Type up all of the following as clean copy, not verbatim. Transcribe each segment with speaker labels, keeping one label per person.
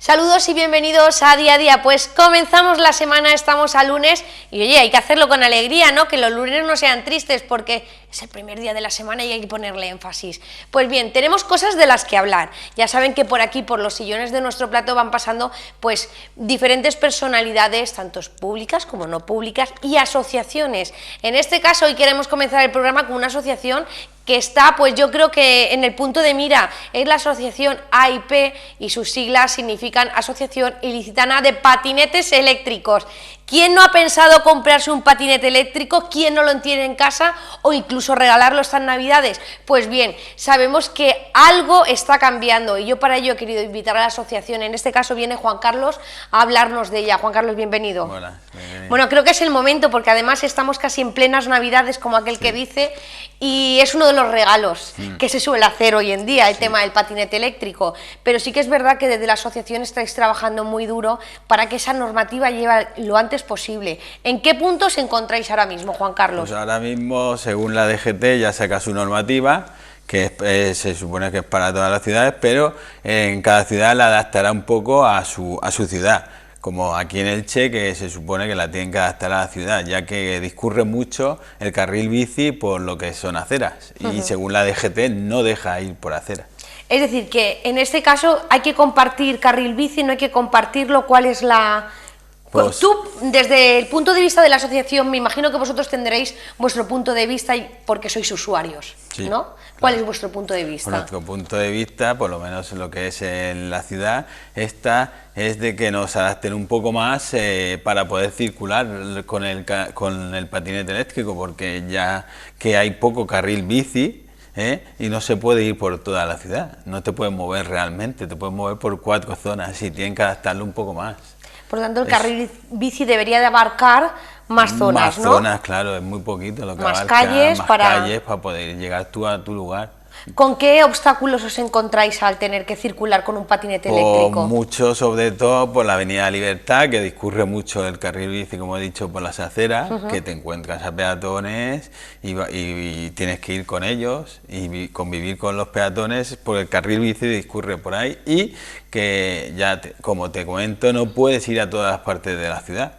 Speaker 1: Saludos y bienvenidos a Día a Día. Pues comenzamos la semana, estamos a lunes y oye, hay que hacerlo con alegría, ¿no? Que los lunes no sean tristes porque es el primer día de la semana y hay que ponerle énfasis. Pues bien, tenemos cosas de las que hablar. Ya saben que por aquí, por los sillones de nuestro plato van pasando pues diferentes personalidades, tanto públicas como no públicas, y asociaciones. En este caso hoy queremos comenzar el programa con una asociación que está, pues yo creo que en el punto de mira, es la asociación AIP y sus siglas significan Asociación Ilicitana de Patinetes Eléctricos. ¿Quién no ha pensado comprarse un patinete eléctrico? ¿Quién no lo tiene en casa o incluso regalarlo estas navidades? Pues bien, sabemos que algo está cambiando y yo para ello he querido invitar a la asociación. En este caso viene Juan Carlos a hablarnos de ella. Juan Carlos, bienvenido.
Speaker 2: Hola, bienvenido.
Speaker 1: Bueno, creo que es el momento porque además estamos casi en plenas navidades, como aquel que dice, y es uno de los regalos que se suele hacer hoy en día, el tema del patinete eléctrico. Pero sí que es verdad que desde la asociación estáis trabajando muy duro para que esa normativa llegue lo antes posible. ¿En qué punto os encontráis ahora mismo, Juan Carlos?
Speaker 2: Pues ahora mismo, según la DGT, ya saca su normativa, que se supone que es para todas las ciudades, pero en cada ciudad la adaptará un poco a su ciudad, como aquí en Elche, que se supone que la tienen que adaptar a la ciudad, ya que discurre mucho el carril bici por lo que son aceras, y según la DGT no deja ir por aceras.
Speaker 1: Es decir, que en este caso hay que compartir carril bici, no hay que compartirlo. ¿Cuál es la...? Pues tú, desde el punto de vista de la asociación, me imagino que vosotros tendréis vuestro punto de vista porque sois usuarios,
Speaker 2: sí,
Speaker 1: ¿no? ¿Cuál es vuestro punto de vista?
Speaker 2: Nuestro punto de vista, por lo menos lo que es en la ciudad, es de que nos adapten un poco más para poder circular con el patinete eléctrico, porque ya que hay poco carril bici, y no se puede ir por toda la ciudad, no te puedes mover realmente, te puedes mover por 4 zonas y tienen que adaptarlo un poco más.
Speaker 1: Por lo tanto, el carril bici debería de abarcar más zonas, ¿no?
Speaker 2: Más zonas, claro, es muy poquito lo que
Speaker 1: más
Speaker 2: abarca,
Speaker 1: calles
Speaker 2: más
Speaker 1: para...
Speaker 2: calles para poder llegar tú a tu lugar.
Speaker 1: ¿Con qué obstáculos os encontráis al tener que circular con un patinete eléctrico?
Speaker 2: Mucho, sobre todo por la Avenida Libertad, que discurre mucho el carril bici, como he dicho, por las aceras, que te encuentras a peatones y tienes que ir con ellos y convivir con los peatones, porque el carril bici discurre por ahí y que ya, como te comento, no puedes ir a todas las partes de la ciudad.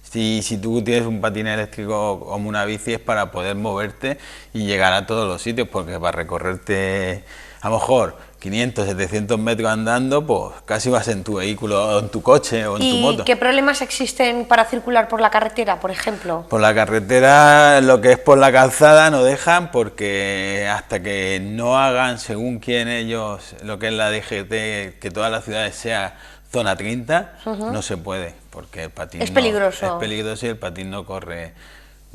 Speaker 2: Si tú tienes un patín eléctrico como una bici es para poder moverte y llegar a todos los sitios, porque para recorrerte a lo mejor 500, 700 metros andando, pues casi vas en tu vehículo, o en tu coche o en tu moto.
Speaker 1: ¿Y qué problemas existen para circular por la carretera, por ejemplo?
Speaker 2: Por la carretera, lo que es por la calzada no dejan, porque hasta que no hagan, según quien ellos, lo que es la DGT, que todas las ciudades sea zona 30, no se puede, porque el patín
Speaker 1: es peligroso.
Speaker 2: Es peligroso y el patín no corre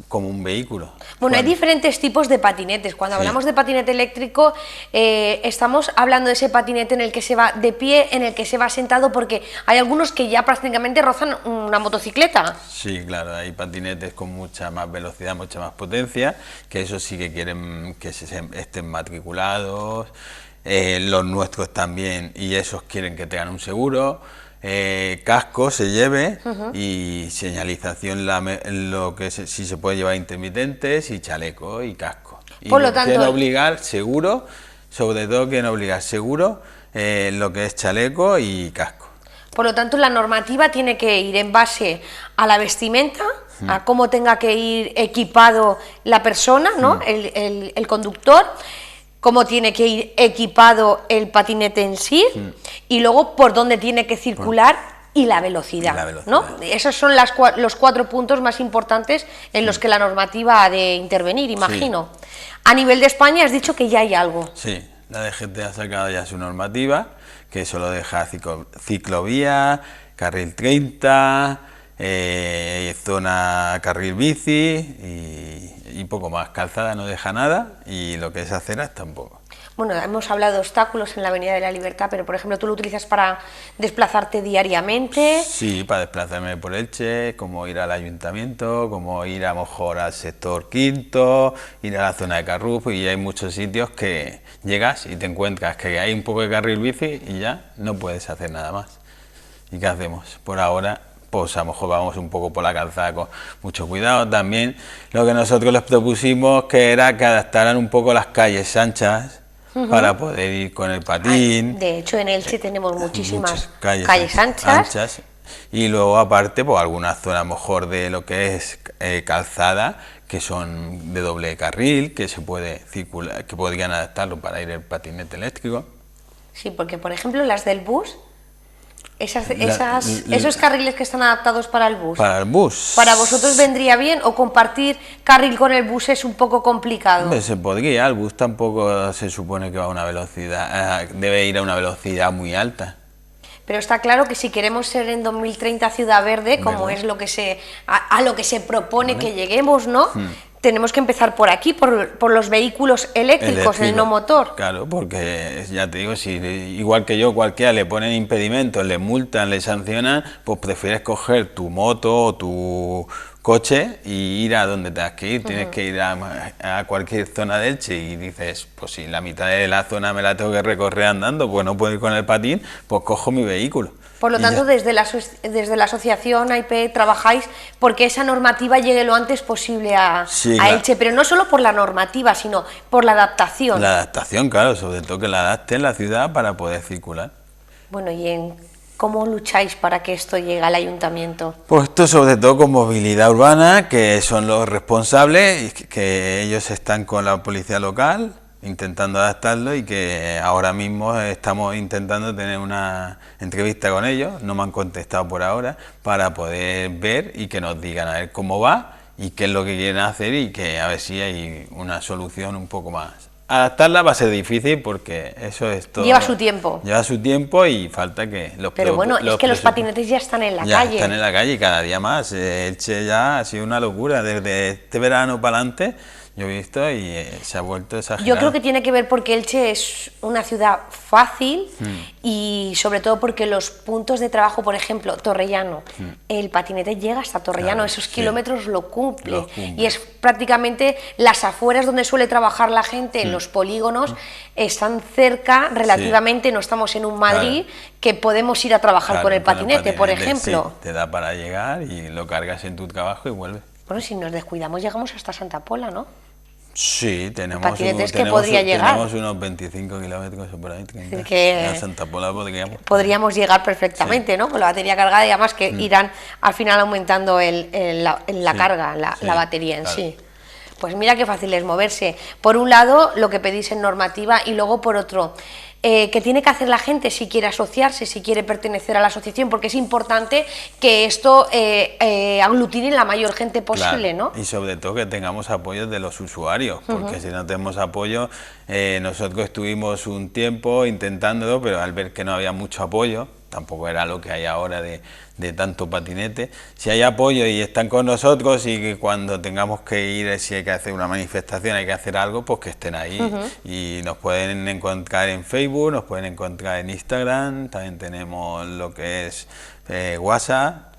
Speaker 2: como un vehículo.
Speaker 1: Bueno, hay diferentes tipos de patinetes. Cuando hablamos de patinete eléctrico, estamos hablando de ese patinete en el que se va de pie, en el que se va sentado, porque hay algunos que ya prácticamente rozan una motocicleta.
Speaker 2: Sí, claro, hay patinetes con mucha más velocidad, mucha más potencia, que eso sí que quieren que estén matriculados. Los nuestros también, y esos quieren que tengan un seguro, casco se lleve y señalización, lo que si se puede llevar intermitentes, y chaleco y casco. Y
Speaker 1: por lo tanto,
Speaker 2: quieren obligar seguro, sobre todo quieren obligar seguro lo que es chaleco y casco.
Speaker 1: Por lo tanto, la normativa tiene que ir en base a la vestimenta, a cómo tenga que ir equipado la persona, ¿no? El conductor, cómo tiene que ir equipado el patinete en sí, y luego por dónde tiene que circular y la velocidad, ¿no? Esos son los 4 puntos más importantes en los que la normativa ha de intervenir, imagino. A nivel de España has dicho que ya hay algo.
Speaker 2: Sí, la DGT ha sacado ya su normativa, que solo deja ciclovía, carril 30, zona carril bici y poco más. Calzada no deja nada y lo que es aceras tampoco.
Speaker 1: Bueno, hemos hablado de obstáculos en la Avenida de la Libertad, pero por ejemplo, ¿tú lo utilizas para desplazarte diariamente?
Speaker 2: Sí, para desplazarme por Elche, como ir al ayuntamiento, como ir a lo mejor al sector Quinto, ir a la zona de Carrufo, y hay muchos sitios que llegas y te encuentras que hay un poco de carril bici y ya no puedes hacer nada más. ¿Y qué hacemos? Por ahora, pues a lo mejor vamos un poco por la calzada con mucho cuidado. También lo que nosotros les propusimos que era que adaptaran un poco las calles anchas para poder ir con el patín.
Speaker 1: De hecho, en Elche tenemos muchísimas
Speaker 2: muchas
Speaker 1: calles anchas.
Speaker 2: Y luego aparte, pues algunas zonas mejor de lo que es calzada, que son de doble carril, que se puede circular, que podrían adaptarlo para ir el patinete eléctrico.
Speaker 1: Sí, porque por ejemplo las del bus, esos carriles que están adaptados para el bus.
Speaker 2: Para el bus.
Speaker 1: ¿Para vosotros vendría bien o compartir carril con el bus es un poco complicado?
Speaker 2: Hombre, se podría, el bus tampoco se supone que va a una velocidad, debe ir a una velocidad muy alta.
Speaker 1: Pero está claro que si queremos ser en 2030 ciudad verde, como es lo que a lo que se propone que lleguemos, ¿no? Tenemos que empezar por aquí, por los vehículos eléctricos, el no motor.
Speaker 2: Claro, porque ya te digo, si igual que yo, cualquiera le ponen impedimentos, le multan, le sancionan, pues prefieres coger tu moto o tu coche y ir a donde tengas que ir. Tienes que ir a cualquier zona de Elche y dices, pues si la mitad de la zona me la tengo que recorrer andando, pues no puedo ir con el patín, pues cojo mi vehículo.
Speaker 1: Por lo tanto, desde la asociación AIP trabajáis porque esa normativa llegue lo antes posible a Elche, pero no solo por la normativa, sino por la adaptación.
Speaker 2: La adaptación, claro, sobre todo que la adapten la ciudad para poder circular.
Speaker 1: Bueno, ¿y cómo lucháis para que esto llegue al ayuntamiento?
Speaker 2: Pues esto sobre todo con movilidad urbana, que son los responsables, y que ellos están con la policía local, intentando adaptarlo, y que ahora mismo estamos intentando tener una entrevista con ellos, no me han contestado por ahora, para poder ver y que nos digan a ver cómo va y qué es lo que quieren hacer y que a ver si hay una solución un poco más. Adaptarla va a ser difícil porque eso es todo.
Speaker 1: Lleva su tiempo.
Speaker 2: Lleva su tiempo y falta que
Speaker 1: Pero bueno, es que los patinetes ya están en la calle.
Speaker 2: Ya están en la calle y cada día más. Elche ya ha sido una locura desde este verano para adelante. Yo he visto y se ha vuelto exagerado.
Speaker 1: Yo creo que tiene que ver porque Elche es una ciudad fácil y sobre todo porque los puntos de trabajo, por ejemplo, Torrellano, el patinete llega hasta Torrellano, claro, esos kilómetros lo cumple. Y es prácticamente las afueras donde suele trabajar la gente, en los polígonos, están cerca relativamente, no estamos en un Madrid, claro, que podemos ir a trabajar con el patinete, por ejemplo.
Speaker 2: Sí, te da para llegar y lo cargas en tu trabajo y vuelves.
Speaker 1: Bueno, si nos descuidamos llegamos hasta Santa Pola, ¿no?
Speaker 2: Sí, tenemos unos 25 kilómetros por ahí, 30.
Speaker 1: Que
Speaker 2: a Santa Pola
Speaker 1: podríamos llegar perfectamente, ¿no? Con la batería cargada y además que irán al final aumentando la carga, la batería en sí. Pues mira qué fácil es moverse. Por un lado, lo que pedís en normativa y luego por otro, ¿qué tiene que hacer la gente si quiere asociarse, si quiere pertenecer a la asociación? Porque es importante que esto aglutine la mayor gente posible, claro, ¿no?
Speaker 2: Y sobre todo que tengamos apoyo de los usuarios, porque si no tenemos apoyo, nosotros estuvimos un tiempo intentándolo, pero al ver que no había mucho apoyo, tampoco era lo que hay ahora de tanto patinete. Si hay apoyo y están con nosotros y que cuando tengamos que ir, si hay que hacer una manifestación, hay que hacer algo, pues que estén ahí. Y nos pueden encontrar en Facebook, nos pueden encontrar en Instagram, también tenemos lo que es WhatsApp.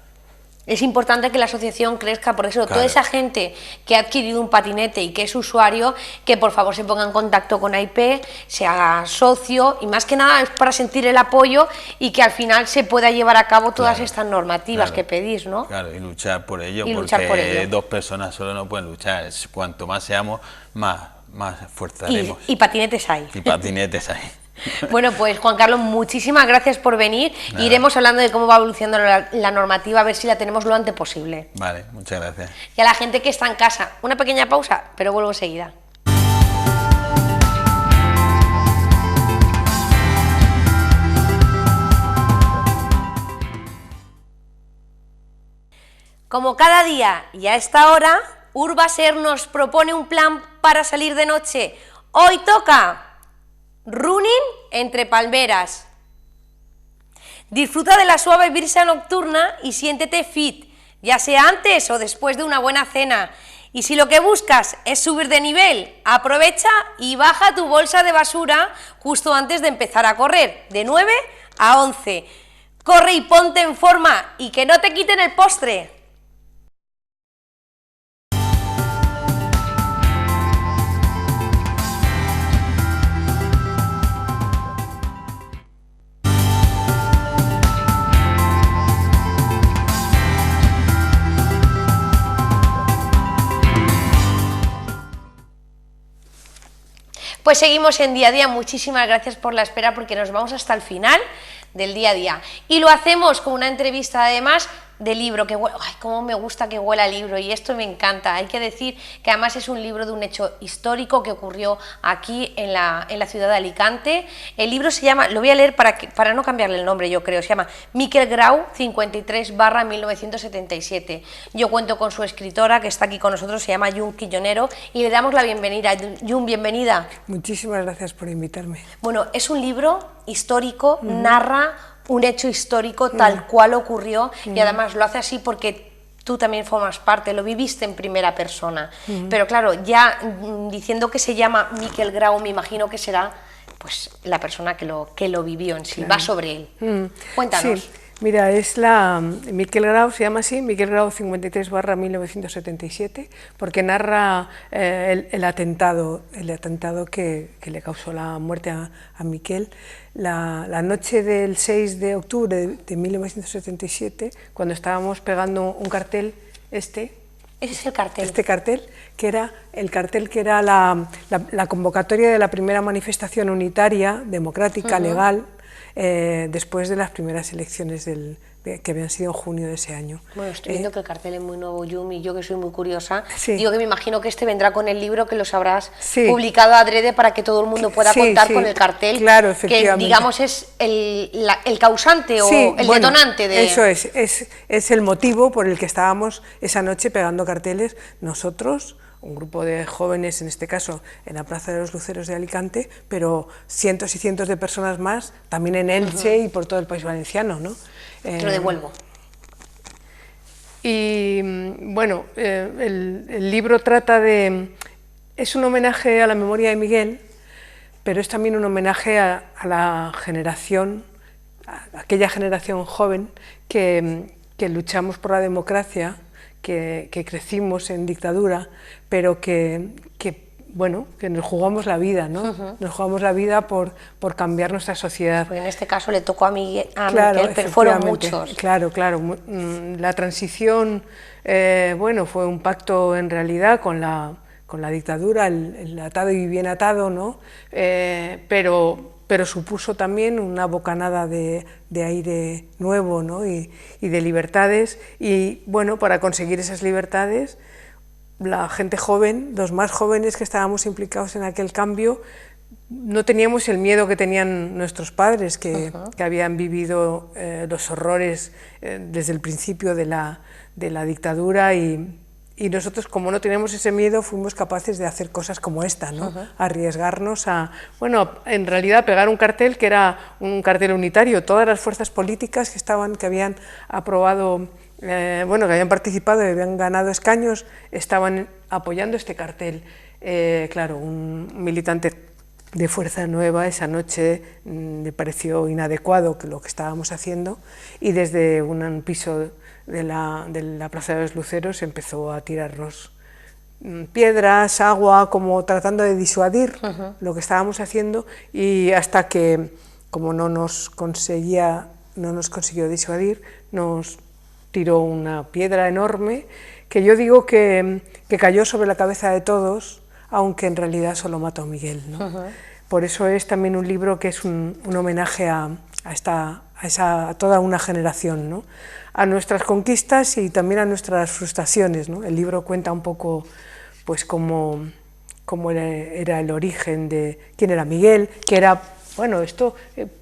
Speaker 1: Es importante que la asociación crezca, por eso claro, toda esa gente que ha adquirido un patinete y que es usuario, que por favor se ponga en contacto con AIP, se haga socio y más que nada es para sentir el apoyo y que al final se pueda llevar a cabo todas estas normativas que pedís, ¿no? Claro,
Speaker 2: y luchar por ello, porque dos personas solo no pueden luchar, cuanto más seamos, más fuerza haremos.
Speaker 1: Y patinetes hay.
Speaker 2: Y patinetes hay.
Speaker 1: Bueno, pues Juan Carlos, muchísimas gracias por venir. Nada. Iremos hablando de cómo va evolucionando la normativa, a ver si la tenemos lo antes posible.
Speaker 2: Vale, muchas gracias.
Speaker 1: Y a la gente que está en casa, una pequeña pausa, pero vuelvo enseguida. Como cada día y a esta hora, Urbaser nos propone un plan para salir de noche. Hoy toca running entre palmeras. Disfruta de la suave brisa nocturna y siéntete fit, ya sea antes o después de una buena cena. Y si lo que buscas es subir de nivel, aprovecha y baja tu bolsa de basura justo antes de empezar a correr, de 9 a 11. Corre y ponte en forma y que no te quiten el postre. Pues Pues seguimos en Día a Día, muchísimas gracias por la espera porque nos vamos hasta el final del día a día. Y lo hacemos con una entrevista además de libro, que huele, ay, cómo me gusta que huela libro, y esto me encanta. Hay que decir que además es un libro de un hecho histórico que ocurrió aquí en la ciudad de Alicante. El libro se llama, lo voy a leer para no cambiarle el nombre, yo creo, se llama Miquel Grau, 53/1977. Yo cuento con su escritora, que está aquí con nosotros, se llama Llum Quillonero, y le damos la bienvenida. Llum, bienvenida.
Speaker 3: Muchísimas gracias por invitarme.
Speaker 1: Bueno, es un libro histórico, narra un hecho histórico tal cual ocurrió, y además lo hace así porque tú también formas parte, lo viviste en primera persona. Pero claro, ya diciendo que se llama Miquel Grau, me imagino que será pues la persona que lo vivió en sí, claro. Va sobre él. Cuéntanos.
Speaker 3: Sí. Mira, Miquel Grau se llama así, Miquel Grau 53/1977, porque narra el atentado que le causó la muerte a Miquel. La noche del 6 de octubre de 1977, cuando estábamos pegando un cartel,
Speaker 1: Ese es el cartel.
Speaker 3: Este cartel, que era el cartel que era la convocatoria de la primera manifestación unitaria, democrática, legal, después de las primeras elecciones que habían sido en junio de ese año.
Speaker 1: Bueno, estoy viendo que el cartel es muy nuevo, Llum, y yo que soy muy curiosa,
Speaker 3: sí.
Speaker 1: Digo que me imagino que este vendrá con el libro, que los habrás publicado adrede para que todo el mundo pueda contar con el cartel,
Speaker 3: claro, efectivamente.
Speaker 1: Que digamos es el causante o el detonante de...
Speaker 3: Eso es el motivo por el que estábamos esa noche pegando carteles nosotros, un grupo de jóvenes, en este caso en la Plaza de los Luceros de Alicante, pero cientos y cientos de personas más, también en Elche y por todo el País Valenciano, ¿no?
Speaker 1: Te lo devuelvo.
Speaker 3: Y bueno, el libro trata de... es un homenaje a la memoria de Miguel, pero es también un homenaje a la generación, a aquella generación joven que luchamos por la democracia, que crecimos en dictadura, pero que nos jugamos la vida, ¿no? Nos jugamos la vida por cambiar nuestra sociedad.
Speaker 1: Porque en este caso le tocó a Miguel, pero fueron muchos.
Speaker 3: Claro. La transición, fue un pacto en realidad con la dictadura, el atado y bien atado, ¿no? Pero supuso también una bocanada de aire nuevo, ¿no? y de libertades, y bueno, para conseguir esas libertades, la gente joven, los más jóvenes que estábamos implicados en aquel cambio, no teníamos el miedo que tenían nuestros padres, que habían vivido los horrores desde el principio de la dictadura, y nosotros, como no teníamos ese miedo, fuimos capaces de hacer cosas como esta, ¿no? Arriesgarnos a, en realidad pegar un cartel que era un cartel unitario. Todas las fuerzas políticas que habían aprobado, que habían participado y habían ganado escaños, estaban apoyando este cartel. Claro, un militante de Fuerza Nueva esa noche le pareció inadecuado lo que estábamos haciendo, y desde un piso de la Plaza de los Luceros empezó a tirarnos piedras, agua, como tratando de disuadir lo que estábamos haciendo, y hasta que, como no nos consiguió disuadir, nos tiró una piedra enorme, que yo digo que cayó sobre la cabeza de todos, aunque en realidad solo mató a Miguel, ¿no? Por eso es también un libro que es un homenaje a toda una generación, ¿no? A nuestras conquistas y también a nuestras frustraciones, ¿no? El libro cuenta un poco pues cómo era el origen de quién era Miguel, que era,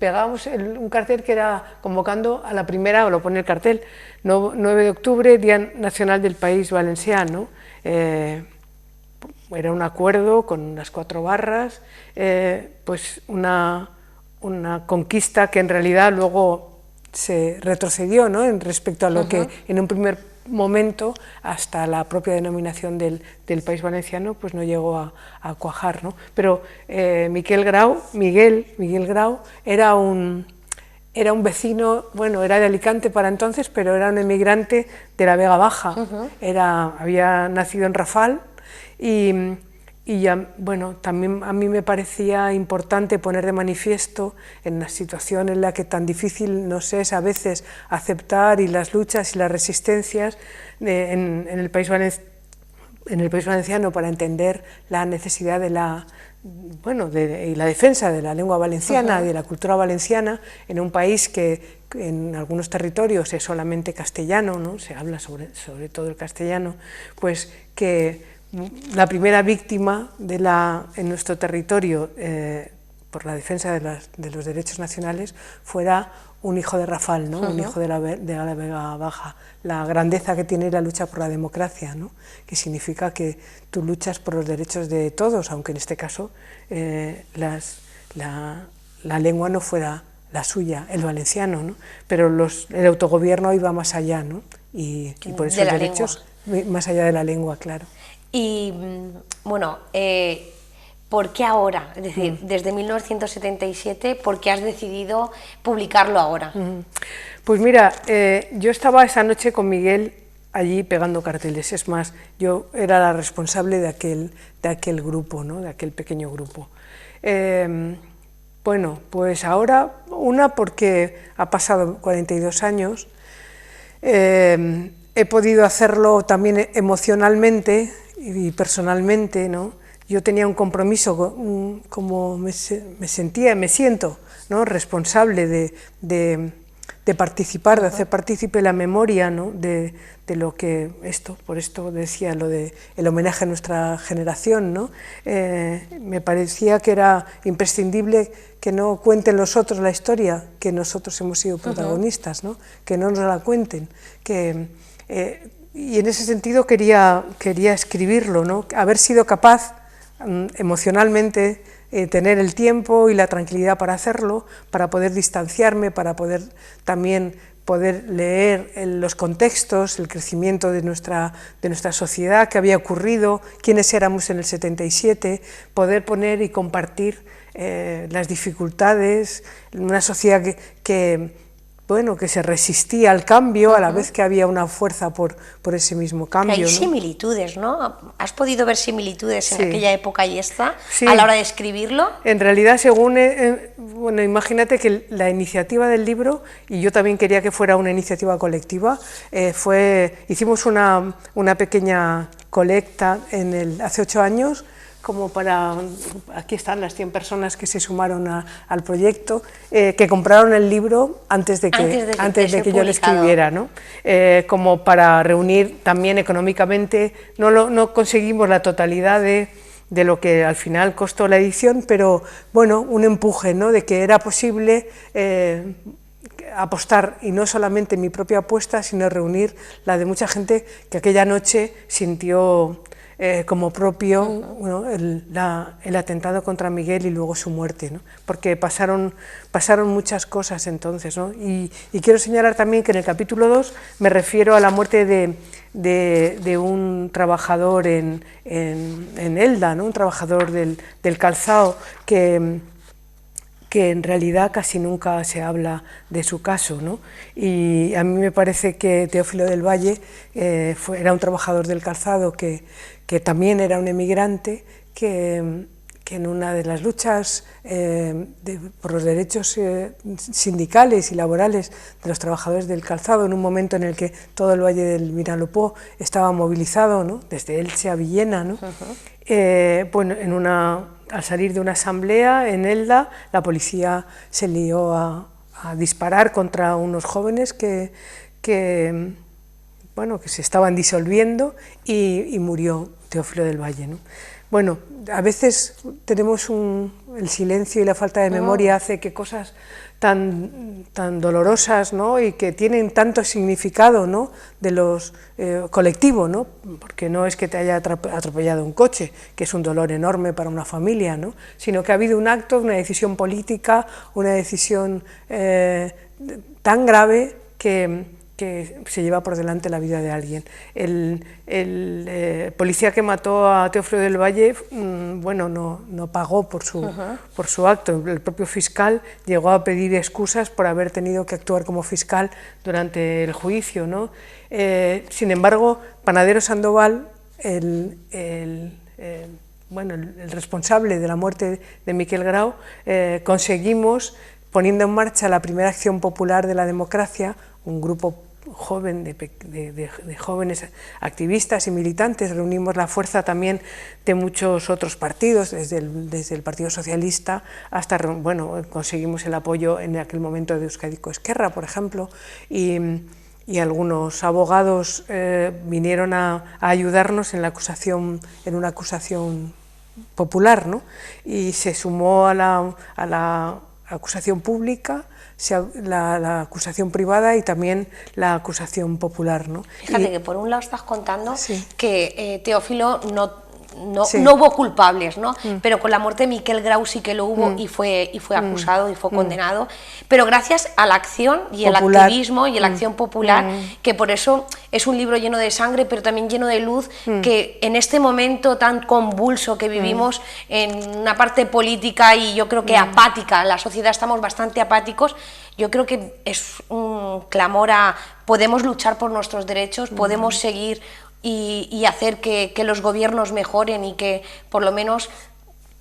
Speaker 3: pegábamos un cartel que era convocando a la primera, lo pone el cartel, 9 de octubre, Día Nacional del País Valenciano. Era un acuerdo con las 4 barras, pues una conquista que en realidad luego se retrocedió, ¿no? Respecto a lo que en un primer momento, hasta la propia denominación del País Valenciano, pues no llegó a cuajar, ¿no? Pero Miguel Grau era un vecino, era de Alicante para entonces, pero era un emigrante de la Vega Baja. Había nacido en Rafal, y también a mí me parecía importante poner de manifiesto, en la situación en la que tan difícil nos es a veces aceptar, y las luchas y las resistencias en el País Valenciano, para entender la necesidad de bueno, y la defensa de la lengua valenciana, de la cultura valenciana, en un país que en algunos territorios es solamente castellano, ¿no? Se habla sobre todo el castellano, pues que la primera víctima en nuestro territorio por la defensa de los derechos nacionales fuera un hijo de Rafal, ¿no? Un hijo de la Vega Baja, la grandeza que tiene la lucha por la democracia, ¿no? Que significa que tú luchas por los derechos de todos, aunque en este caso la lengua no fuera la suya, el valenciano, ¿no? Pero el autogobierno iba más allá, ¿no? Y por eso los derechos, más allá de la lengua, claro.
Speaker 1: Y bueno, ¿por qué ahora? Es decir, desde 1977, ¿por qué has decidido publicarlo ahora?
Speaker 3: Pues mira, yo estaba esa noche con Miguel allí pegando carteles. Es más, yo era la responsable de aquel grupo, ¿no? De aquel pequeño grupo. Bueno, pues ahora, porque ha pasado 42 años, he podido hacerlo también emocionalmente y personalmente, ¿no? Yo tenía un compromiso, como me siento, ¿no? Responsable de participar, de hacer partícipe la memoria, ¿no? de lo que por esto decía lo de el homenaje a nuestra generación, ¿no? Me parecía que era imprescindible que no cuenten los otros la historia, que nosotros hemos sido protagonistas, ¿no? Que no nos la cuenten, y en ese sentido quería escribirlo, ¿no? Haber sido capaz emocionalmente, tener el tiempo y la tranquilidad para hacerlo, para poder distanciarme, para poder también leer los contextos, el crecimiento de nuestra sociedad, qué había ocurrido, quiénes éramos en el 77, poder poner y compartir las dificultades, una sociedad que se resistía al cambio, a la vez que había una fuerza por ese mismo cambio.
Speaker 1: Que hay similitudes, ¿no? ¿Has podido ver similitudes en aquella época y esta, a la hora de escribirlo?
Speaker 3: En realidad, bueno, imagínate que la iniciativa del libro, y yo también quería que fuera una iniciativa colectiva, hicimos una pequeña colecta hace 8 años, aquí están las 100 personas que se sumaron al proyecto, que compraron el libro antes de que yo lo escribiera, ¿no? Como para reunir también económicamente, no conseguimos la totalidad de lo que al final costó la edición, pero bueno, un empuje, ¿no? De que era posible apostar, y no solamente mi propia apuesta, sino reunir la de mucha gente que aquella noche sintió como propio, bueno, el atentado contra Miguel y luego su muerte, ¿no? Porque pasaron muchas cosas entonces, ¿no? Y quiero señalar también que en el capítulo 2 me refiero a la muerte de un trabajador en Elda, ¿no? Un trabajador del calzado que en realidad casi nunca se habla de su caso, ¿no? Y a mí me parece que Teófilo del Valle era un trabajador del calzado que también era un emigrante, que en una de las luchas por los derechos sindicales y laborales de los trabajadores del calzado, en un momento en el que todo el Valle del Vinalopó estaba movilizado, ¿no? Desde Elche a Villena, ¿no? Bueno, al salir de una asamblea en Elda, la policía se lió a disparar contra unos jóvenes que se estaban disolviendo, y murió Teófilo del Valle, ¿no? Bueno, a veces tenemos el silencio y la falta de memoria hace que cosas tan dolorosas, ¿no? Y que tienen tanto significado, ¿no? De los colectivo, ¿no? Porque no es que te haya atropellado un coche, que es un dolor enorme para una familia, ¿no? Sino que ha habido un acto, una decisión política, una decisión tan grave que se lleva por delante la vida de alguien. El policía que mató a Teófilo del Valle, bueno, no pagó por su acto. El propio fiscal llegó a pedir excusas por haber tenido que actuar como fiscal durante el juicio, ¿no? Sin embargo, Panadero Sandoval, el responsable de la muerte de Miquel Grau, conseguimos, poniendo en marcha la primera acción popular de la democracia, un grupo joven de jóvenes activistas y militantes. Reunimos la fuerza también de muchos otros partidos, desde el Partido Socialista hasta, bueno, conseguimos el apoyo en aquel momento de Euskadiko Ezkerra, por ejemplo, y algunos abogados vinieron a ayudarnos en una acusación popular, ¿no? Y se sumó a la acusación pública, la acusación privada y también la acusación popular, ¿no?
Speaker 1: Fíjate que por un lado estás contando
Speaker 3: sí.
Speaker 1: que Teófilo
Speaker 3: Sí.
Speaker 1: no hubo culpables, ¿no? Pero con la muerte de Miquel Grau sí que lo hubo y fue acusado y fue condenado, pero gracias a la acción y el activismo y la acción popular, que por eso es un libro lleno de sangre, pero también lleno de luz, que en este momento tan convulso que vivimos en una parte política y yo creo que apática, la sociedad estamos bastante apáticos, yo creo que es un clamor a podemos luchar por nuestros derechos, podemos seguir y hacer que los gobiernos mejoren y que por lo menos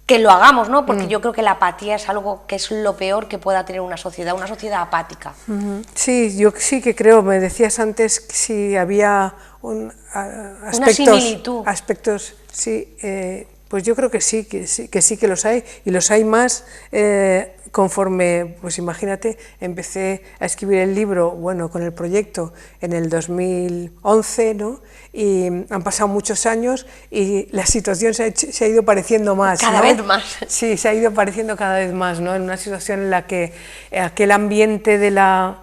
Speaker 1: que lo hagamos, ¿no? Porque yo creo que la apatía es algo que es lo peor que pueda tener una sociedad apática.
Speaker 3: Sí, yo sí que creo, me decías antes que si había aspectos, sí, pues yo creo que sí que los hay, y los hay más conforme, pues imagínate, empecé a escribir el libro, bueno, con el proyecto en el 2011, ¿no? Y han pasado muchos años y la situación se ha ido pareciendo más.
Speaker 1: Cada vez más.
Speaker 3: Sí, se ha ido pareciendo cada vez más, ¿no? En una situación en la que aquel ambiente de la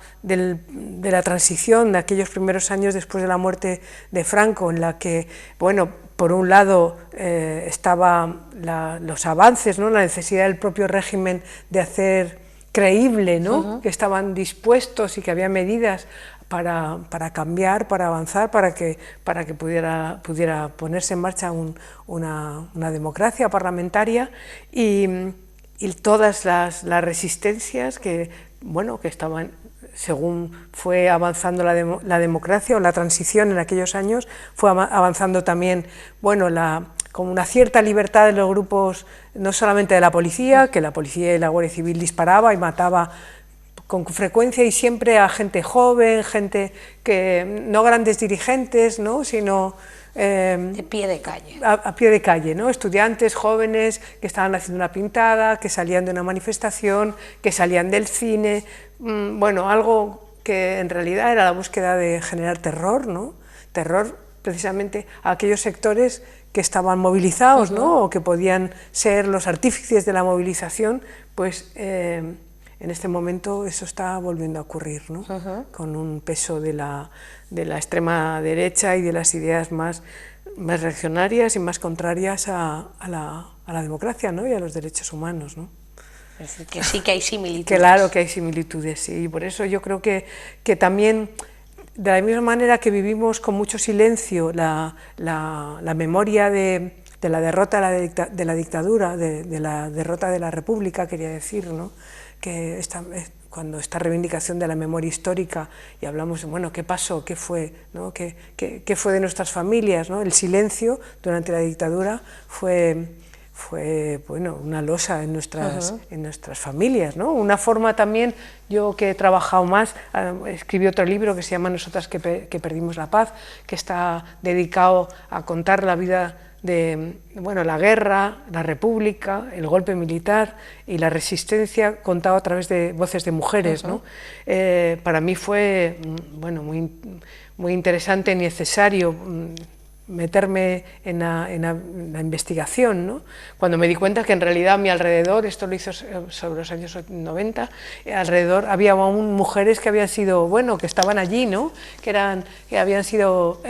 Speaker 3: transición, de aquellos primeros años después de la muerte de Franco, en la que, bueno, por un lado estaban los avances, ¿no? La necesidad del propio régimen de hacer creíble, ¿no? Que estaban dispuestos y que había medidas para cambiar, para avanzar, para que pudiera ponerse en marcha una democracia parlamentaria y todas las resistencias que estaban, según fue avanzando la democracia o la transición en aquellos años, fue avanzando también, bueno, con una cierta libertad de los grupos, no solamente de la policía, que la policía y la Guardia Civil disparaba y mataba con frecuencia y siempre a gente joven, gente que no grandes dirigentes, ¿no? Sino
Speaker 1: de pie de calle.
Speaker 3: A pie de calle, ¿no? Estudiantes jóvenes que estaban haciendo una pintada, que salían de una manifestación, que salían del cine, bueno, algo que en realidad era la búsqueda de generar terror, ¿no? Terror precisamente a aquellos sectores que estaban movilizados, ¿no? O que podían ser los artífices de la movilización, pues en este momento eso está volviendo a ocurrir, ¿no? Con un peso de la extrema derecha y de las ideas más reaccionarias y más contrarias a la democracia, ¿no? Y a los derechos humanos, ¿no?
Speaker 1: Es decir, que sí que hay similitudes.
Speaker 3: Claro que hay similitudes, sí, y por eso yo creo que también, de la misma manera que vivimos con mucho silencio la memoria de la derrota de la dictadura, de la derrota de la República, quería decir, ¿no? Que cuando esta reivindicación de la memoria histórica y hablamos de, bueno, ¿qué pasó? ¿Qué fue? ¿No? ¿Qué fue de nuestras familias? ¿No? El silencio durante la dictadura fue bueno, una losa en nuestras familias, ¿no? Una forma también, yo que he trabajado más, escribí otro libro que se llama Nosotras que perdimos la paz, que está dedicado a contar la vida de, bueno, la guerra, la república, el golpe militar y la resistencia contado a través de voces de mujeres, ¿no? Para mí fue, bueno, muy interesante y necesario meterme en la investigación, ¿no? Cuando me di cuenta que en realidad a mi alrededor, esto lo hizo sobre los años 90, alrededor había aún mujeres que habían sido, bueno, que estaban allí, ¿no? Que habían sido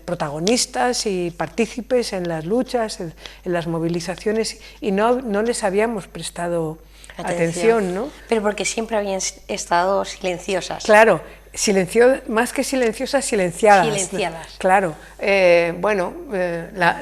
Speaker 3: protagonistas y partícipes en las luchas, en las movilizaciones, y no les habíamos prestado atención, ¿no?
Speaker 1: Pero porque siempre habían estado silenciosas.
Speaker 3: Claro. Más que silenciosas, silenciadas.
Speaker 1: Silenciadas.
Speaker 3: Claro, bueno,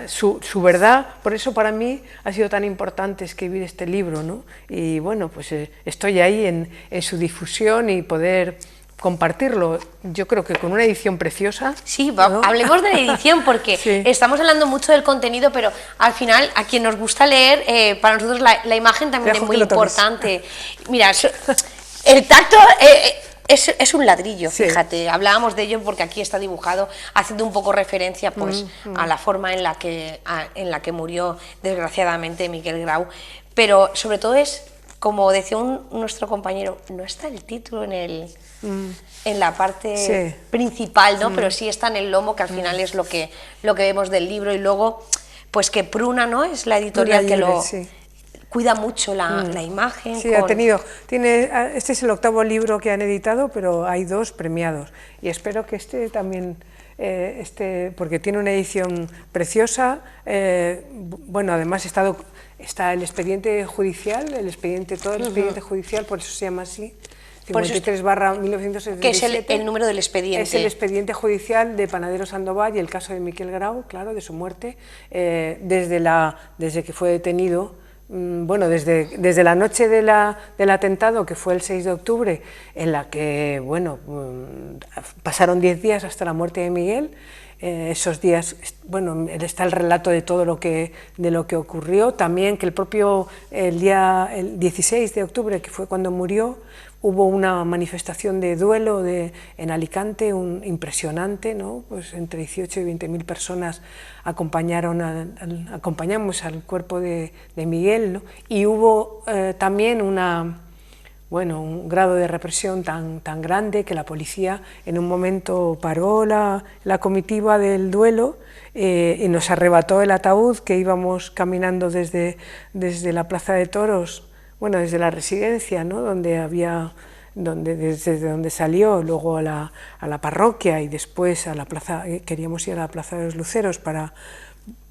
Speaker 3: su verdad, por eso para mí ha sido tan importante escribir este libro, ¿no? Y bueno, pues estoy ahí en su difusión y poder compartirlo, yo creo que con una edición preciosa.
Speaker 1: Sí, ¿no? Hablemos de la edición porque sí, estamos hablando mucho del contenido, pero al final a quien nos gusta leer, para nosotros la imagen también es muy importante. Mira, el tacto... Es un ladrillo,
Speaker 3: Sí.
Speaker 1: fíjate, hablábamos de ello porque aquí está dibujado haciendo un poco referencia pues a la forma en la que murió desgraciadamente Miguel Grau, pero sobre todo es, como decía nuestro compañero, no está el título en la parte
Speaker 3: Sí.
Speaker 1: principal, ¿no? Pero sí está en el lomo, que al final es lo que vemos del libro, y luego pues que Pruna, ¿no?, es la editorial
Speaker 3: Pruna
Speaker 1: que
Speaker 3: Llibre,
Speaker 1: lo
Speaker 3: sí.
Speaker 1: cuida mucho la imagen.
Speaker 3: Sí, este es el 8º libro que han editado, pero hay 2 premiados. Y espero que este también, porque tiene una edición preciosa. Bueno, además está el expediente judicial, todo el expediente judicial, por eso se llama así,
Speaker 1: Por eso
Speaker 3: 53/1977.
Speaker 1: que es el número del expediente.
Speaker 3: Es el expediente judicial de Panadero Sandoval y el caso de Miquel Grau, claro, de su muerte, desde que fue detenido. Bueno, desde la noche del atentado, que fue el 6 de octubre, en la que, bueno, pasaron 10 días hasta la muerte de Miguel. Esos días, bueno, está el relato de todo lo que ocurrió, también que el 16 de octubre, que fue cuando murió, hubo una manifestación de duelo en Alicante, impresionante, ¿no? Pues entre 18 y 20.000 personas acompañamos al cuerpo de Miguel, ¿no? Y hubo también un grado de represión tan grande que la policía en un momento paró la comitiva del duelo y nos arrebató el ataúd, que íbamos caminando desde la Plaza de Toros, bueno, desde la residencia, ¿no?, desde donde salió, luego a la parroquia, y después a la plaza. Queríamos ir a la Plaza de los Luceros para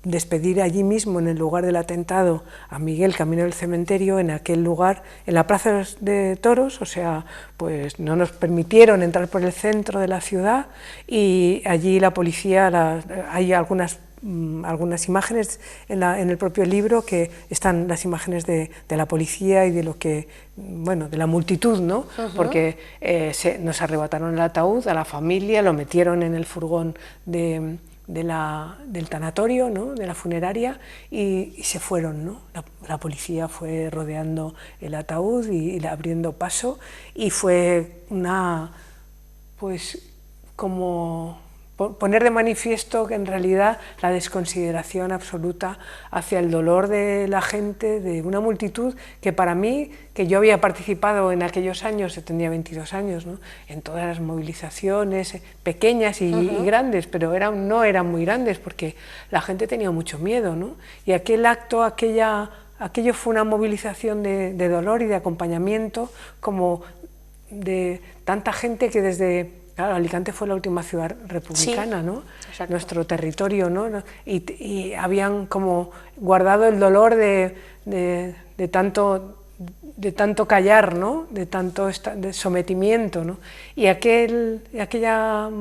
Speaker 3: despedir allí mismo, en el lugar del atentado, a Miguel, camino del cementerio. En aquel lugar, en la Plaza de Toros, o sea, pues no nos permitieron entrar por el centro de la ciudad, y allí la policía, hay algunas imágenes en el propio libro, que están las imágenes de la policía y de de la multitud, ¿no? Porque nos arrebataron el ataúd a la familia, lo metieron en el furgón del tanatorio, ¿no?, de la funeraria, y se fueron, ¿no? La policía fue rodeando el ataúd y abriendo paso, y fue como poner de manifiesto que en realidad la desconsideración absoluta hacia el dolor de la gente, de una multitud que, para mí, que yo había participado en aquellos años, yo tenía 22 años, ¿no?, en todas las movilizaciones, pequeñas y grandes, pero no eran muy grandes porque la gente tenía mucho miedo, ¿no? Y aquel acto, aquello fue una movilización de dolor y de acompañamiento, como de tanta gente que desde... Claro, Alicante fue la última ciudad republicana, ¿no?, nuestro territorio, ¿no? Y habían como guardado el dolor de tanto callar, ¿no?, de tanto sometimiento, ¿no? Y aquella,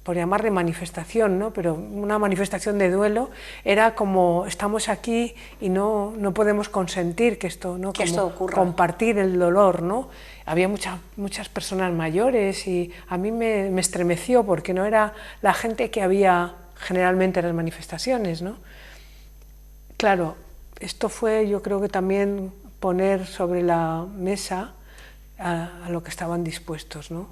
Speaker 3: por llamarle manifestación, ¿no?, pero una manifestación de duelo, era como: estamos aquí y no podemos consentir que esto, ¿no?,
Speaker 1: que esto ocurra.
Speaker 3: Compartir el dolor, ¿no? Había muchas personas mayores, y a mí me estremeció, porque no era la gente que había generalmente en las manifestaciones, ¿no? Claro, esto fue, yo creo que también poner sobre la mesa a lo que estaban dispuestos, ¿no?,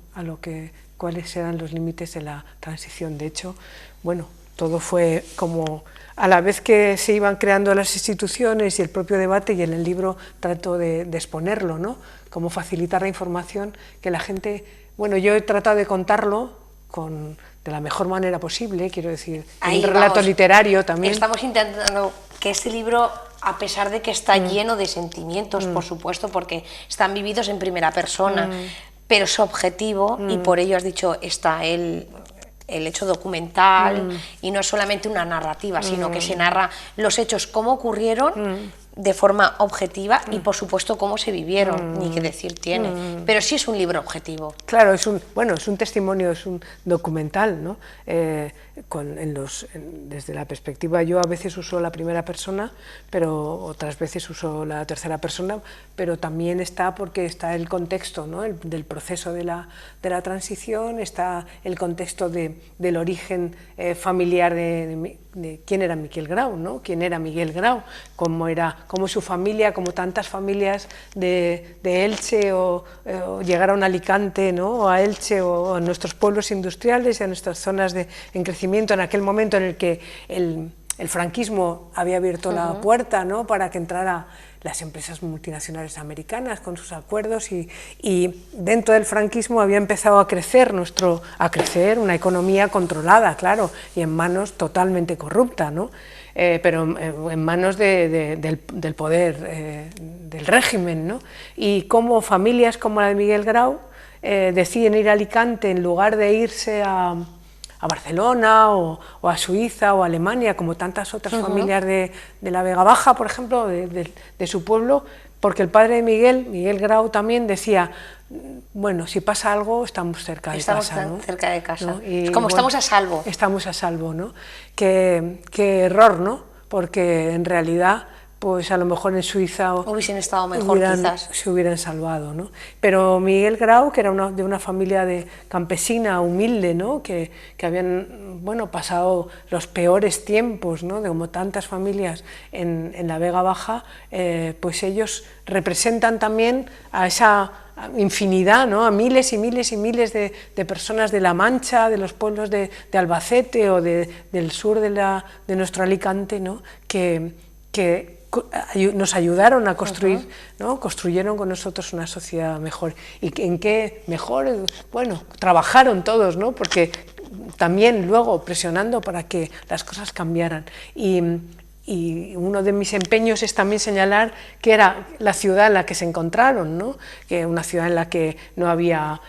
Speaker 3: cuáles eran los límites de la transición. De hecho, bueno, todo fue como, a la vez que se iban creando las instituciones y el propio debate, y en el libro trato de exponerlo, ¿no?, cómo facilitar la información, que la gente... Bueno, yo he tratado de contarlo de la mejor manera posible, quiero decir, en un relato literario también.
Speaker 1: Estamos intentando que este libro, a pesar de que está lleno de sentimientos, por supuesto, porque están vividos en primera persona, pero es objetivo, y por ello has dicho, está el hecho documental, y no es solamente una narrativa, sino que se narra los hechos, cómo ocurrieron, de forma objetiva, y por supuesto cómo se vivieron, ni qué decir tiene, pero sí es un libro objetivo.
Speaker 3: Claro, es un testimonio, es un documental, ¿no? Desde la perspectiva, yo a veces uso la primera persona, pero otras veces uso la tercera persona, pero también porque está el contexto, ¿no?, del proceso de la transición, está el contexto del origen familiar quién era Miguel Grau, ¿no? Quién era Miguel Grau, cómo su familia, como tantas familias de Elche o llegaron a Alicante, ¿no? O a Elche o a nuestros pueblos industriales y a nuestras zonas en crecimiento en aquel momento en el que el franquismo había abierto la puerta, ¿no? Para que entrara las empresas multinacionales americanas con sus acuerdos y dentro del franquismo había empezado a crecer una economía controlada, claro, y en manos totalmente corrupta, ¿no? Pero en manos del poder, del régimen, ¿no? Y como familias como la de Miguel Grau deciden ir a Alicante en lugar de irse a Barcelona o a Suiza o a Alemania, como tantas otras familias de la Vega Baja, por ejemplo, de su pueblo, porque el padre de Miguel Grau, también decía, bueno, si pasa algo, estamos cerca de casa, ¿no?
Speaker 1: Cerca de casa, ¿no?
Speaker 3: Y,
Speaker 1: es como
Speaker 3: bueno,
Speaker 1: estamos a salvo.
Speaker 3: Estamos a salvo, ¿no? Qué error, ¿no? Porque en realidad, pues a lo mejor en Suiza
Speaker 1: hubiesen estado mejor, quizás.
Speaker 3: Se hubieran salvado, ¿no? Pero Miguel Grau, que era de una familia campesina, humilde, ¿no? Que habían, bueno, pasado los peores tiempos, ¿no? De como tantas familias en la Vega Baja, pues ellos representan también a esa infinidad, ¿no? A miles y miles y miles de personas de La Mancha, de los pueblos de Albacete o del sur de nuestro Alicante, ¿no? Que nos ayudaron a construir, ¿no? Construyeron con nosotros una sociedad mejor. ¿Y en qué mejor? Bueno, trabajaron todos, ¿no? Porque también luego presionando para que las cosas cambiaran. Y uno de mis empeños es también señalar que era la ciudad en la que se encontraron, ¿no? Que una ciudad en la que no había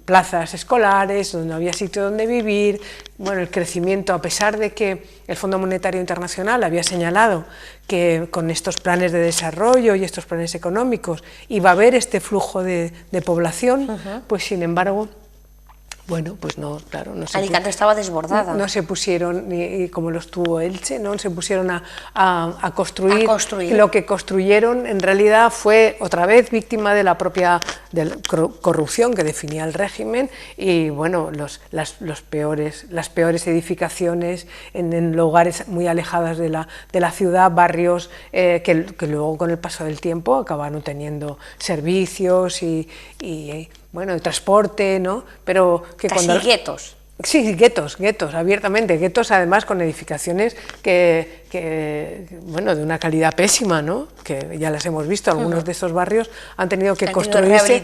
Speaker 3: plazas escolares, donde no había sitio donde vivir. Bueno, el crecimiento, a pesar de que el Fondo Monetario Internacional había señalado que con estos planes de desarrollo y estos planes económicos iba a haber este flujo de población, pues sin embargo, bueno, pues no, claro, no se
Speaker 1: Alicante estaba desbordada.
Speaker 3: No se pusieron, y como lo estuvo Elche, no se pusieron a construir. Lo que construyeron en realidad fue otra vez víctima de la propia corrupción que definía el régimen y bueno, las peores edificaciones en lugares muy alejados de la ciudad, barrios que luego con el paso del tiempo acabaron teniendo servicios y bueno, de transporte, ¿no? Pero que
Speaker 1: casi guetos.
Speaker 3: Sí, guetos, abiertamente, guetos además con edificaciones bueno, de una calidad pésima, ¿no? Que ya las hemos visto, algunos de esos barrios han tenido que construirse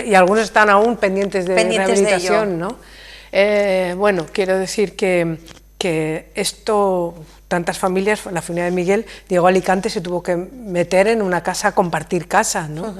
Speaker 3: y algunos están aún pendientes de rehabilitación, ¿no? Bueno, quiero decir que esto, tantas familias, la familia de Miguel, llegó a Alicante, se tuvo que meter en una casa, compartir casa, ¿no?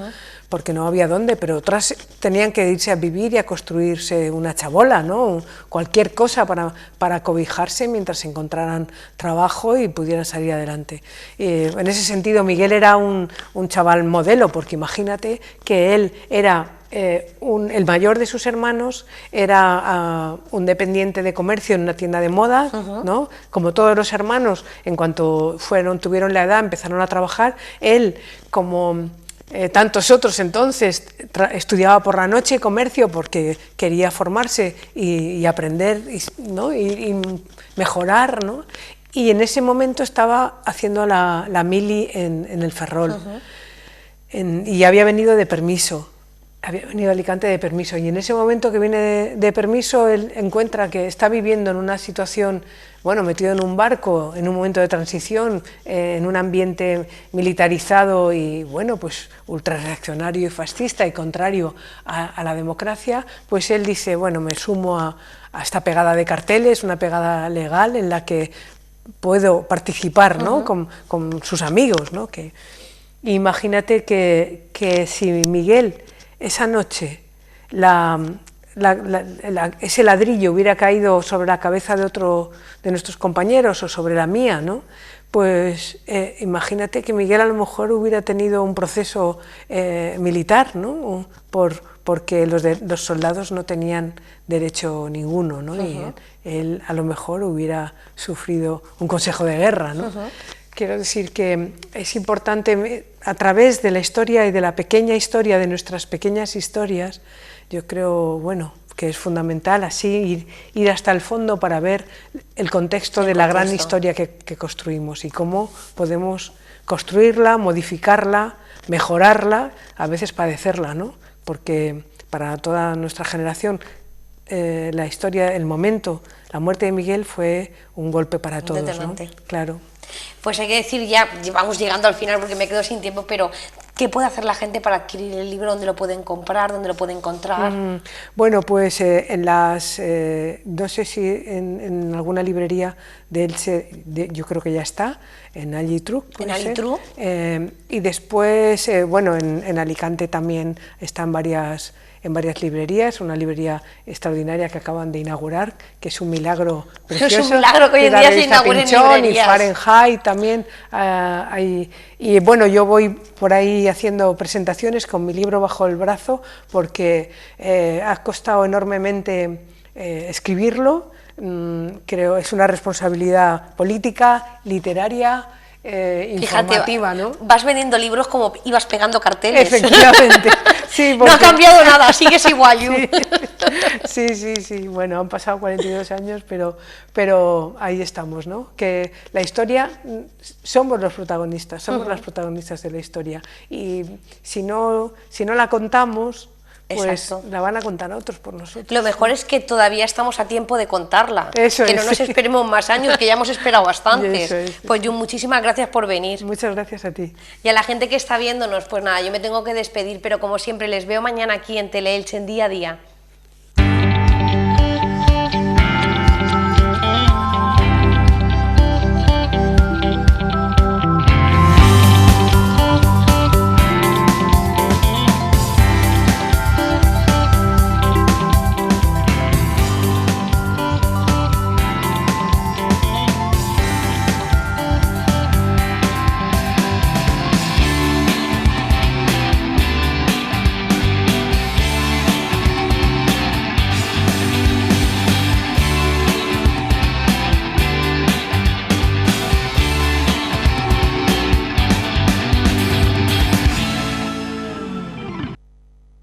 Speaker 3: Porque no había dónde, pero otras tenían que irse a vivir y a construirse una chabola, ¿no? Cualquier cosa para cobijarse mientras encontraran trabajo y pudieran salir adelante. En ese sentido, Miguel era un chaval modelo, porque imagínate que él era el mayor de sus hermanos, era un dependiente de comercio en una tienda de moda, ¿no? Como todos los hermanos, en cuanto tuvieron la edad, empezaron a trabajar. Él, como tantos otros entonces, estudiaba por la noche comercio porque quería formarse y aprender, ¿no? y mejorar, ¿no? Y en ese momento estaba haciendo la mili en el Ferrol y había venido de permiso. Había venido a Alicante de permiso y en ese momento que viene de permiso él encuentra que está viviendo en una situación, bueno, metido en un barco, en un momento de transición, en un ambiente militarizado y, bueno, pues ultrarreaccionario y fascista y contrario a la democracia, pues él dice, bueno, me sumo a esta pegada de carteles, una pegada legal en la que puedo participar, ¿no? con sus amigos, ¿no? Imagínate que si Miguel esa noche ese ladrillo hubiera caído sobre la cabeza de otro de nuestros compañeros o sobre la mía, ¿no? Pues imagínate que Miguel a lo mejor hubiera tenido un proceso militar, ¿no? Porque los soldados no tenían derecho ninguno, ¿no? Y él a lo mejor hubiera sufrido un consejo de guerra, ¿no? Quiero decir que es importante, a través de la historia y de la pequeña historia, de nuestras pequeñas historias, yo creo, bueno, que es fundamental, así ir hasta el fondo para ver el contexto de la gran historia que construimos y cómo podemos construirla, modificarla, mejorarla, a veces padecerla, ¿no? Porque para toda nuestra generación la historia, el momento, la muerte de Miguel fue un golpe para todos, ¿no? Claro.
Speaker 1: Pues hay que decir, ya vamos llegando al final porque me quedo sin tiempo, pero ¿qué puede hacer la gente para adquirir el libro? ¿Dónde lo pueden comprar? ¿Dónde lo pueden encontrar?
Speaker 3: Bueno, pues en las, no sé si en alguna librería de Elche, yo creo que ya está, en Allitruc.
Speaker 1: En Allitruc.
Speaker 3: Y después, bueno, en Alicante también están varias librerías, una librería extraordinaria que acaban de inaugurar, que es un milagro precioso.
Speaker 1: Es un milagro que hoy en día se inaugure en librerías.
Speaker 3: Y Fahrenheit también. Y bueno, yo voy por ahí haciendo presentaciones con mi libro bajo el brazo, porque ha costado enormemente escribirlo. Creo es una responsabilidad política, literaria, informativa.
Speaker 1: Fíjate,
Speaker 3: ¿no?
Speaker 1: Vas vendiendo libros como ibas pegando carteles.
Speaker 3: Efectivamente. Sí, porque...
Speaker 1: No ha cambiado nada, sigues igual.
Speaker 3: Sí, bueno, han pasado 42 años, pero ahí estamos, ¿no? Que la historia, somos los protagonistas, somos las protagonistas de la historia, y si no la contamos, pues la van a contar otros por nosotros.
Speaker 1: Lo mejor es que todavía estamos a tiempo de contarla,
Speaker 3: Eso
Speaker 1: que
Speaker 3: es,
Speaker 1: no nos esperemos más años, que ya hemos esperado bastantes.
Speaker 3: Es.
Speaker 1: Pues Jun, muchísimas gracias por venir.
Speaker 3: Muchas gracias a ti.
Speaker 1: Y a la gente que está viéndonos, pues nada, yo me tengo que despedir, pero como siempre les veo mañana aquí en Tele Elche en Día a Día.